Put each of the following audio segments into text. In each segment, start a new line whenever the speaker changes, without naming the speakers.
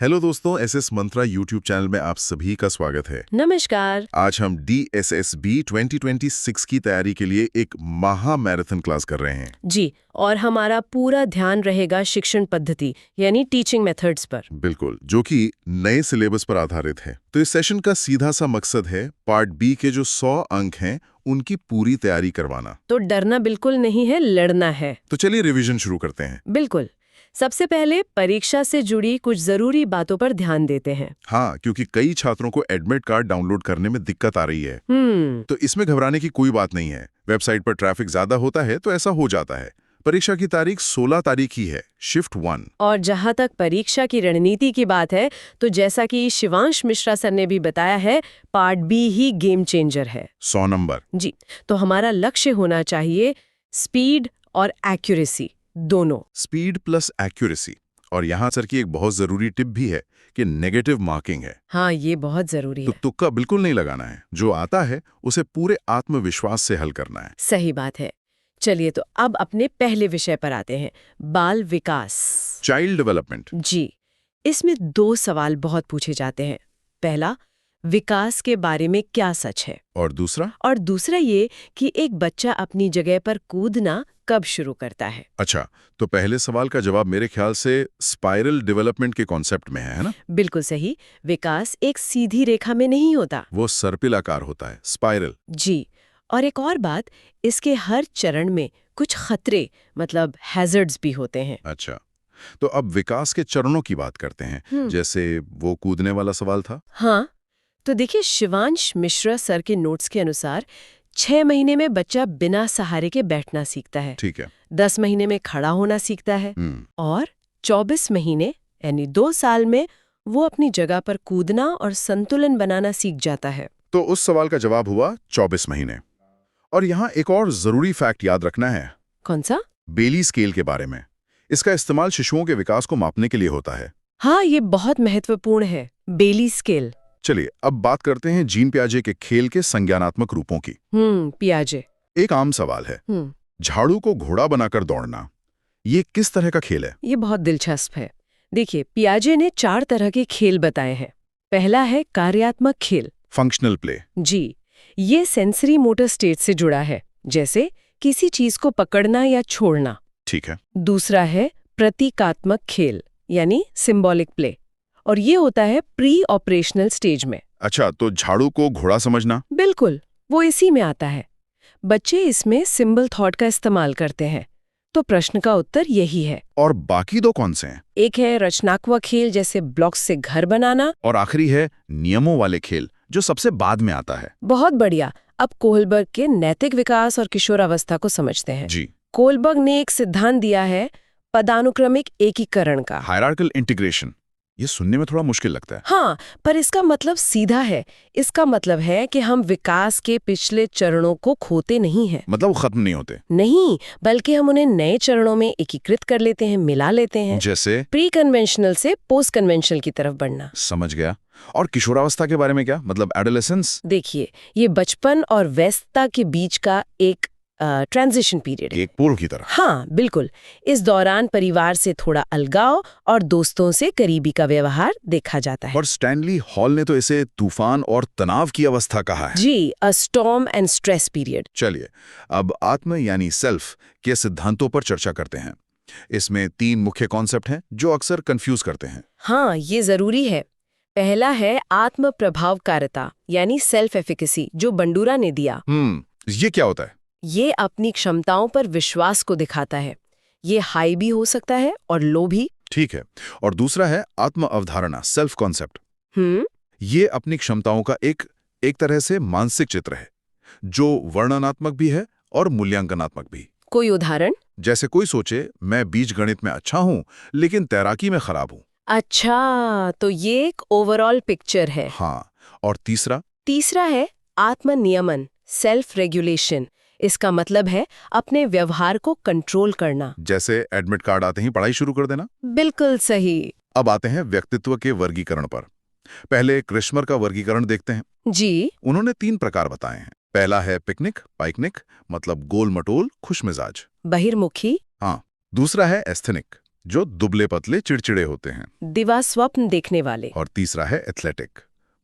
Hello दोस्तों, SS मंत्रा YouTube channel में आप सभी का स्वागत है।
नमस्कार।
आज हम DSSB 2026 की तैयारी के लिए एक महा मैराथन क्लास कर रहे हैं।
जी, और हमारा पूरा ध्यान रहेगा शिक्षण पद्धति यानी टीचिंग मेथड्स पर।
बिल्कुल, जो कि नए सिलेबस पर आधारित है। तो इस सेशन का सीधा सा मकसद है पार्ट बी के जो 100 अंक हैं उनकी पूरी तैयारी करवाना।
तो डरना बिल्कुल नहीं है, लड़ना है।
तो चलिए रिवीजन शुरू करते हैं।
बिल्कुल। सबसे पहले परीक्षा से जुड़ी कुछ जरूरी बातों पर ध्यान देते हैं।
हाँ, क्योंकि कई छात्रों को एडमिट कार्ड डाउनलोड करने में दिक्कत आ रही है।
तो
तो इसमें घबराने की कोई बात नहीं है। वेबसाइट पर ट्रैफिक ज्यादा होता है तो ऐसा हो जाता है। परीक्षा की तारीख 16 तारीख ही है, शिफ्ट 1।
और जहां तक परीक्षा की रणनीति की बात है, तो जैसा कि शिवांश मिश्रा सर ने भी बताया है, पार्ट बी ही गेम चेंजर है।
100 नंबर।
जी, तो हमारा लक्ष्य होना चाहिए स्पीड और एक्यूरेसी दोनों।
Speed plus accuracy. और यहाँ सर की एक बहुत जरूरी टिप भी है कि नेगेटिव मार्किंग है।
हाँ, ये बहुत जरूरी
तो
है।
तुक्का बिल्कुल नहीं लगाना है। जो आता है उसे पूरे आत्मविश्वास से हल करना है।
सही बात है। चलिए, तो अब अपने पहले विषय पर आते हैं, बाल विकास।
Child development.
जी, इसमें 2 सवाल बहुत पूछे जाते हैं। पहला, विकास के बारे में क्या सच है?
और दूसरा?
और दूसरा ये कि एक बच्चा अपनी जगह पर कूदना कब शुरू करता है?
अच्छा, तो पहले सवाल का जवाब मेरे ख्याल से स्पाइरल डेवलपमेंट के कॉन्सेप्ट में है ना?
बिल्कुल सही। विकास एक सीधी रेखा में नहीं होता।
वो सर्पिलाकार होता है, स्पाइरल।
जी, और एक और बात, इसके हर चरण में कुछ खतरे मतलब हैजर्ड्स भी होते हैं।
अच्छा, तो अब विकास के चरणों की बात करते हैं। जैसे वो कूदने वाला सवाल था।
हाँ, तो देखिए, शिवांश मिश्रा सर के नोट्स के अनुसार 6 महीने में बच्चा बिना सहारे के बैठना सीखता है।
ठीक है।
10 महीने में खड़ा होना सीखता है। और 24 महीने यानी 2 साल में वो अपनी जगह पर कूदना और संतुलन बनाना सीख जाता है।
तो उस सवाल का जवाब हुआ 24 महीने। और यहाँ एक और जरूरी फैक्ट याद रखना है।
कौन सा?
बेली स्केल के बारे में। इसका इस्तेमाल शिशुओं के विकास को मापने के लिए होता है।
हाँ, ये बहुत महत्वपूर्ण है, बेली स्केल।
चलिए अब बात करते हैं जीन पियाजे के खेल के संज्ञानात्मक रूपों की।
पियाजे।
एक आम सवाल है, झाड़ू को घोड़ा बनाकर दौड़ना, ये किस तरह का खेल है?
ये बहुत दिलचस्प है। देखिए, पियाजे ने 4 तरह के खेल बताए हैं। पहला है कार्यात्मक खेल।
Functional play.
जी, ये सेंसरी मोटर स्टेट से जुड़ा है, जैसे किसी चीज को पकड़ना या छोड़ना।
ठीक है।
दूसरा है प्रतीकात्मक खेल यानी सिंबॉलिक प्ले, और ये होता है प्री ऑपरेशनल स्टेज में।
अच्छा, तो झाड़ू को घोड़ा समझना?
बिल्कुल, वो इसी में आता है। बच्चे इसमें सिंबल थॉट का इस्तेमाल करते हैं। तो प्रश्न का उत्तर यही है।
और बाकी 2 कौन से हैं?
एक है रचनात्मक खेल, जैसे ब्लॉक्स से घर बनाना।
और आखिरी है नियमों वाले खेल, जो सबसे बाद में आता है।
बहुत बढ़िया। अब कोहलबर्ग के नैतिक विकास और किशोरावस्था को समझते हैं।
जी।
कोहलबर्ग ने एक सिद्धांत दिया है पदानुक्रमिक एकीकरण का।
Hierarchical integration. ये सुनने में थोड़ा मुश्किल लगता है।
हाँ, पर इसका मतलब सीधा है। इसका मतलब है कि हम विकास के पिछले चरणों को खोते नहीं हैं।
मतलब वो खत्म नहीं होते?
नहीं, बल्कि हम उन्हें नए चरणों में एकीकृत कर लेते हैं, मिला लेते हैं।
जैसे?
प्री कन्वेंशनल से पोस्ट कन्वेंशनल की तरफ बढ़ना।
समझ गया। और किशोरावस्था के बारे में क्या, मतलब एडोलेसेंस?
देखिए, ये बचपन और व्यस्तता के बीच का एक ट्रांजिशन पीरियड है।
एक पूर्व की तरह।
हाँ, बिल्कुल। इस दौरान परिवार से थोड़ा अलगाव और दोस्तों से करीबी का व्यवहार देखा जाता है।
और स्टैनली हॉल ने तो इसे तूफान और तनाव की अवस्था कहा है।
जी, a storm and stress period.
चलिए अब आत्म यानी सेल्फ के सिद्धांतों पर चर्चा करते हैं। इसमें 3 मुख्य कॉन्सेप्ट हैं जो अक्सर कंफ्यूज करते हैं।
हाँ, ये जरूरी है। पहला है आत्म प्रभावकारिता यानी सेल्फ एफिकेसी, जो बंडूरा ने दिया।
ये क्या होता है?
ये अपनी क्षमताओं पर विश्वास को दिखाता है। ये हाई भी हो सकता है और लो भी।
ठीक है। और दूसरा है आत्म अवधारणा, सेल्फ कॉन्सेप्ट। ये अपनी क्षमताओं का एक तरह से मानसिक चित्र है, जो वर्णनात्मक भी है और मूल्यांकनात्मक भी।
कोई उदाहरण?
जैसे कोई सोचे मैं बीजगणित में अच्छा हूं लेकिन तैराकी में खराब हूं।
अच्छा, तो ये एक ओवरऑल पिक्चर है।
हाँ। और
तीसरा है आत्मनियमन, सेल्फ रेगुलेशन। इसका मतलब है अपने व्यवहार को कंट्रोल करना।
जैसे एडमिट कार्ड आते ही पढ़ाई शुरू कर देना।
बिल्कुल सही।
अब आते हैं व्यक्तित्व के वर्गीकरण पर। पहले क्रिश्मर का वर्गीकरण देखते हैं।
जी।
उन्होंने 3 प्रकार बताए हैं। पहला है पिकनिक, पाइकनिक, मतलब गोल मटोल, खुश मिजाज।
बहिर्मुखी।
हाँ। दूसरा है एस्थेनिक, जो दुबले पतले चिड़चिड़े होते हैं।
दिवा स्वप्न देखने वाले।
और तीसरा है एथलेटिक,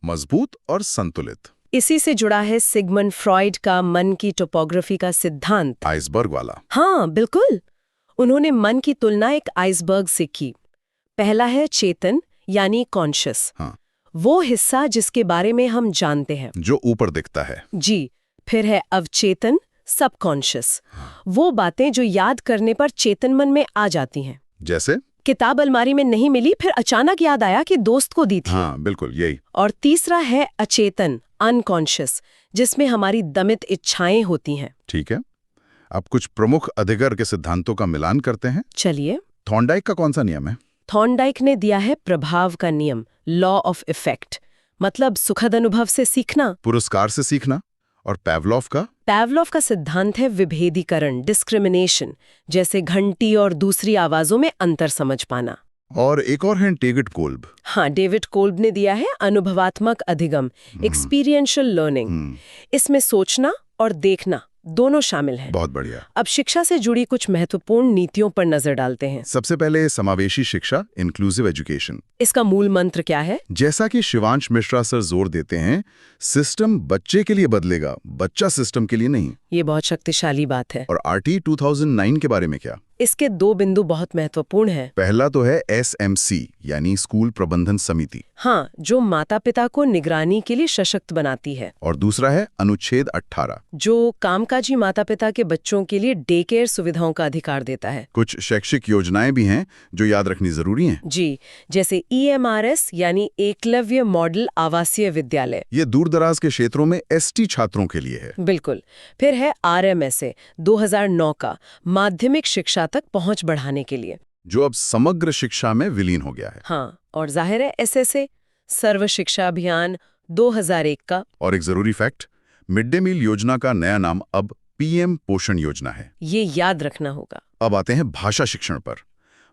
मजबूत और संतुलित।
इसी से जुड़ा है सिगमंड फ्रॉइड का मन की टोपोग्राफी का सिद्धांत।
आइसबर्ग वाला।
हाँ बिल्कुल। उन्होंने मन की तुलना एक आइसबर्ग से की। पहला है चेतन यानी कॉन्शियस।
हाँ।
वो हिस्सा जिसके बारे में हम जानते हैं,
जो ऊपर दिखता है।
जी। फिर है अवचेतन, सबकॉन्शियस। वो बातें जो याद करने पर चेतन मन में आ जाती हैं।
जैसे
किताब अलमारी में नहीं मिली, फिर अचानक याद आया कि दोस्त को दी थी।
हाँ बिल्कुल यही।
और तीसरा है अचेतन, अनकॉन्शियस, जिसमें हमारी दमित इच्छाएं होती हैं।
ठीक है, अब कुछ प्रमुख अधिगर के सिद्धांतों का मिलान करते हैं।
चलिए।
थॉर्नडाइक का कौन सा नियम है?
थॉर्नडाइक ने दिया है प्रभाव का नियम, लॉ ऑफ इफेक्ट, मतलब सुखद अनुभव से सीखना,
पुरस्कार से सीखना। और पैवलोव का?
पैवलोव का सिद्धांत है विभेदीकरण, डिस्क्रिमिनेशन, जैसे घंटी और दूसरी आवाजों में अंतर समझ पाना।
और एक और है डेविड कोल्ब।
हाँ, डेविड कोल्ब ने दिया है अनुभवात्मक अधिगम, एक्सपीरियंशियल लर्निंग। इसमें सोचना और देखना दोनों शामिल हैं।
बहुत बढ़िया।
अब शिक्षा से जुड़ी कुछ महत्वपूर्ण नीतियों पर नजर डालते हैं।
सबसे पहले समावेशी शिक्षा, इंक्लूसिव एजुकेशन।
इसका मूल मंत्र क्या है?
जैसा कि शिवांश मिश्रा सर जोर देते हैं, सिस्टम बच्चे के लिए बदलेगा, बच्चा सिस्टम के लिए नहीं।
ये बहुत शक्तिशाली बात है।
और आरटी 2009 के बारे में क्या?
इसके दो बिंदु बहुत महत्वपूर्ण हैं।
पहला तो है SMC यानी स्कूल प्रबंधन समिति।
हाँ, जो माता पिता को निगरानी के लिए सशक्त बनाती है।
और दूसरा है अनुच्छेद 18,
जो कामकाजी माता पिता के बच्चों के लिए डे केयर सुविधाओं का अधिकार देता है।
कुछ शैक्षिक योजनाएं भी हैं जो याद रखनी जरूरी हैं। जी,
जैसे EMRS यानी एकलव्य मॉडल आवासीय विद्यालय।
ये दूर दराज के क्षेत्रों में ST छात्रों के लिए है।
बिल्कुल। फिर है RMSA 2009 का, माध्यमिक शिक्षा तक पहुंच बढ़ाने के लिए,
जो अब समग्र शिक्षा में विलीन हो गया है।
हाँ, और जाहिर है SSA सर्व शिक्षा अभियान 2001 का।
और एक जरूरी फैक्ट, मिड डे मील योजना का नया नाम अब PM पोषण योजना है।
ये याद रखना होगा।
अब आते हैं भाषा शिक्षण पर।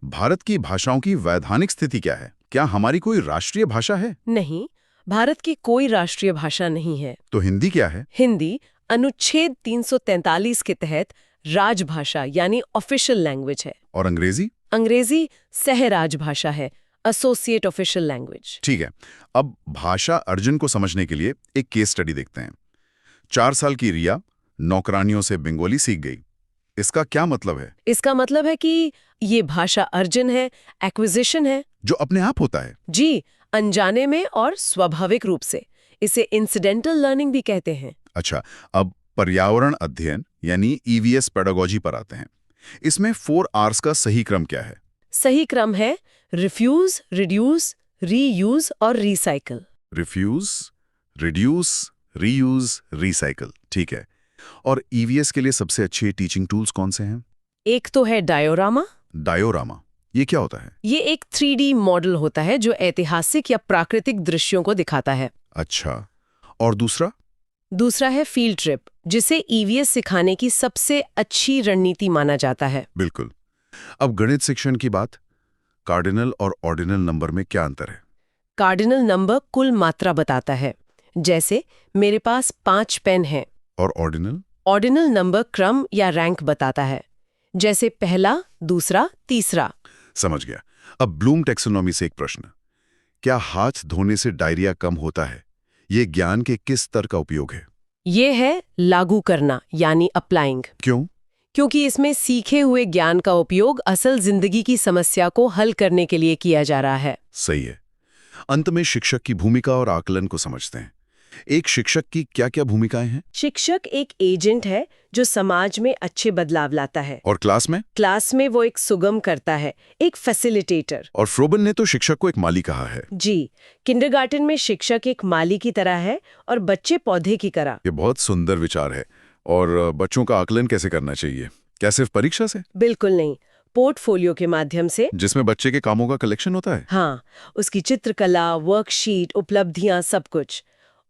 भारत की भाषाओं की वैधानिक स्थिति क्या है? क्या हमारी कोई राष्ट्रीय भाषा है?
नहीं, भारत की कोई राष्ट्रीय भाषा नहीं है।
तो हिंदी क्या है?
हिंदी अनुच्छेद 343 के तहत राजभाषा यानी ऑफिशियल लैंग्वेज है।
और अंग्रेजी?
अंग्रेजी सह राजभाषा है, एसोसिएट ऑफिशियल लैंग्वेज।
ठीक है, अब भाषा अर्जन को समझने के लिए एक केस स्टडी देखते हैं। 4 साल की रिया नौकरानियों से बंगाली सीख गई। इसका क्या मतलब है?
इसका मतलब है कि ये भाषा अर्जन है, एक्विजिशन है,
जो अपने आप होता है।
जी, अनजाने में और स्वाभाविक रूप से। इसे इंसिडेंटल लर्निंग भी कहते हैं।
अच्छा, अब पर्यावरण अध्ययन यानी EVS पेडागोजी पर आते हैं। इसमें 4 Rs का सही क्रम क्या है?
सही क्रम है रिफ्यूज, रिड्यूस, रीयूज और recycle.
Refuse, reduce, reuse, recycle. ठीक है। और EVS के लिए सबसे अच्छे टीचिंग टूल्स कौन से हैं?
एक तो है डायोरामा।
डायोरामा, ये क्या होता है?
ये एक 3D मॉडल होता है जो ऐतिहासिक या प्राकृतिक दृश्यों को दिखाता है।
अच्छा, और दूसरा?
दूसरा है फील्ड ट्रिप, जिसे EVS सिखाने की सबसे अच्छी रणनीति माना जाता है।
बिल्कुल। अब गणित शिक्षण की बात, कार्डिनल और ऑर्डिनल नंबर में क्या अंतर है?
कार्डिनल नंबर कुल मात्रा बताता है, जैसे मेरे पास 5 पेन हैं।
और ऑर्डिनल?
ऑर्डिनल नंबर क्रम या रैंक बताता है, जैसे पहला, दूसरा, तीसरा।
समझ गया। अब ब्लूम टैक्सोनॉमी से एक प्रश्न, क्या हाथ धोने से डायरिया कम होता है? ये ज्ञान के किस स्तर का उपयोग है?
ये है लागू करना यानी अप्लाइंग।
क्यों?
क्योंकि इसमें सीखे हुए ज्ञान का उपयोग असल जिंदगी की समस्या को हल करने के लिए किया जा रहा है।
सही है। अंत में शिक्षक की भूमिका और आकलन को समझते हैं। एक शिक्षक की क्या-क्या भूमिकाएं हैं?
शिक्षक एक एजेंट है जो समाज में अच्छे बदलाव लाता है।
और क्लास में?
क्लास में वो एक सुगम करता है, एक फैसिलिटेटर।
और फ्रोबन ने तो शिक्षक को एक माली कहा है।
जी, किंडरगार्टन में शिक्षक एक माली की तरह है और बच्चे पौधे की तरह।
ये बहुत सुंदर विचार है। और बच्चों का आकलन कैसे करना चाहिए? क्या सिर्फ परीक्षा से?
बिल्कुल नहीं, पोर्टफोलियो के माध्यम से,
जिसमें बच्चे के कामों का कलेक्शन होता है।
हाँ, उसकी चित्रकला, वर्कशीट, उपलब्धियां, सब कुछ।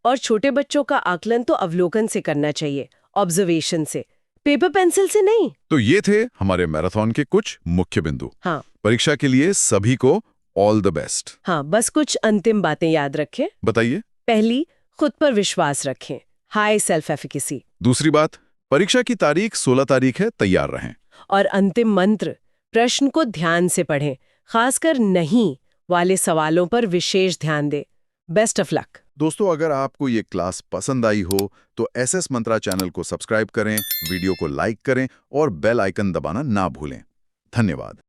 और छोटे बच्चों का आकलन तो अवलोकन से करना चाहिए, ऑब्जर्वेशन से, पेपर पेंसिल से नहीं।
तो ये थे हमारे मैराथन के कुछ मुख्य बिंदु।
हाँ,
परीक्षा के लिए सभी को ऑल द बेस्ट।
हाँ, बस कुछ अंतिम बातें याद रखें।
बताइए।
पहली, खुद पर विश्वास रखें, हाई सेल्फ एफिकेसी।
दूसरी बात, परीक्षा की तारीख 16 तारीख है, तैयार रहें।
और अंतिम मंत्र, प्रश्न को ध्यान से पढ़ें, खासकर नहीं वाले सवालों पर विशेष ध्यान दें। Best of luck.
दोस्तों, अगर आपको ये क्लास पसंद आई हो तो एसएस मंत्रा चैनल को सब्सक्राइब करें, वीडियो को लाइक करें और बेल आइकन दबाना ना भूलें। धन्यवाद।